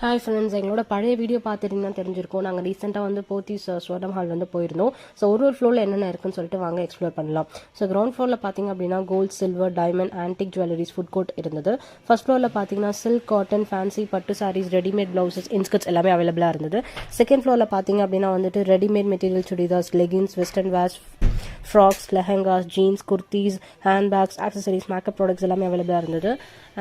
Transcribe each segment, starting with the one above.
Hi friends, எங்களோட பழைய video பார்த்துட்டிங்கன்னா தெரிஞ்சிருக்கும். நாங்கள் ரீசெண்டாக வந்து போத்தீஸ் ஸ்வர்ணம் ஹால் வந்து போயிருந்தோம். ஸோ ஒரு ஃப்ளோரில் என்னென்ன இருக்குன்னு சொல்லிட்டு வாங்க எக்ஸ்ப்ளோர் பண்ணலாம். ஸோ கிரவுண்ட் ஃப்ளோரில் பார்த்தீங்க அப்படின்னா gold, silver, diamond, antique jewelleries, food court இருந்தது. ஃபர்ஸ்ட் ஃப்ளோரில் பார்த்தீங்கன்னா சில்க், காட்டன், ஃபேன்சி, பட்டு சாரீஸ், ரெடிமேட் ப்ளவுசஸ், இன்ஸ்கர்ட்ஸ் எல்லாமே அவைலபிளாக இருந்தது. செகண்ட் ஃப்ளோரில் பார்த்தீங்க அப்படின்னா வந்துட்டு readymade material chudidars, leggings, western wears, frocks, lehengas, jeans, kurtis, handbags, accessories, makeup products எல்லாமே அவைலபிளாக இருந்தது.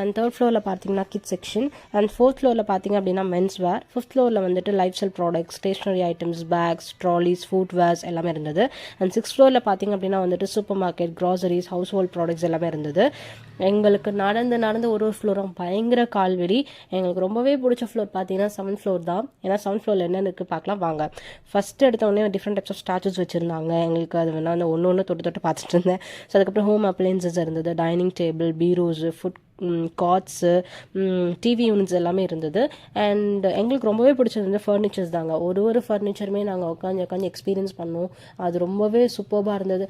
அண்ட் தேர்ட் ஃப்ளோரில் பார்த்தீங்கன்னா கிட் செக்ஷன். அண்ட் ஃபோர்த் ஃப்ளோரில் பார்த்தீங்க அப்படின்னா மென்ஸ் வேர். ஃபிஃப்த் ஃப்ளோரில் வந்துட்டு lifestyle products, stationery items, bags, trolleys, footwears எல்லாமே இருந்தது. அண்ட் சிக்ஸ்த் ஃப்ளோரில் பார்த்தீங்க அப்படின்னா வந்துட்டு supermarket, groceries, household products எல்லாமே இருந்தது. எங்களுக்கு நடந்து ஒரு ஃப்ளோரும் பயங்கர கால்வெடி. எங்களுக்கு ரொம்பவே பிடிச்ச ஃப்ளோர் பார்த்தீங்கன்னா செவன்த் ஃப்ளோர் தான். ஏன்னா செவன்த் ஃப்ளோரில் என்னென்னு இருக்குது பார்க்கலாம் வாங்க. ஃபஸ்ட் எடுத்தோடனே டிஃப்ரெண்ட் டைப்ஸ் ஆஃப் ஸ்டாச்சூஸ் வச்சுருந்தாங்க. எங்களுக்கு அது வேணா அந்த ஒன்று தொட்டு பார்த்துட்டு இருந்தேன். ஸோ அதுக்கப்புறம் ஹோம் அப்ளையன்சஸ் இருந்தது, dining table, bureaus, food katsu, TV units எல்லாமே இருந்தது. அண்ட் எங்களுக்கு ரொம்பவே பிடிச்சது வந்து ஃபர்னிச்சர்ஸ் தாங்க. ஒரு ஃபர்னிச்சருமே நாங்கள் உட்காந்து எக்ஸ்பீரியன்ஸ் பண்ணோம். அது ரொம்பவே சூப்பராக இருந்தது.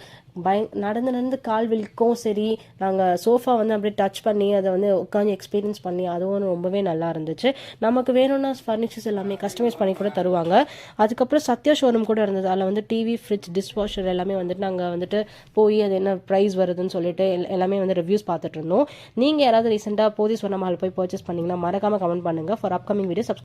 நடந்து கால் வலிக்கும் சரி, நாங்கள் சோஃபா வந்து அப்படியே டச் பண்ணி அதை வந்து உட்காந்து எக்ஸ்பீரியன்ஸ் பண்ணி அதுவும் ரொம்பவே நல்லா இருந்துச்சு. நமக்கு வேணும்னா ஃபர்னிச்சர்ஸ் எல்லாமே கஸ்டமைஸ் பண்ணி கூட தருவாங்க. அதுக்கப்புறம் சத்யா ஷோரூம் கூட இருந்தது. அதில் வந்து டிவி, ஃப்ரிட்ஜ், டிஷ் வாஷர் எல்லாமே வந்துட்டு நாங்கள் வந்துட்டு போய் அது என்ன ப்ரைஸ் வருதுன்னு சொல்லிட்டு எல்லாமே வந்து ரிவ்யூஸ் பார்த்துட்டு இருந்தோம். நீங்கள் யாராவது ரீசெண்டாக போத்தீஸ் ஸ்வர்ணம் ஹால் போய் பர்ச்சேஸ் பண்ணிங்கன்னா மறக்காமல் கமெண்ட் பண்ணுங்கள். For upcoming video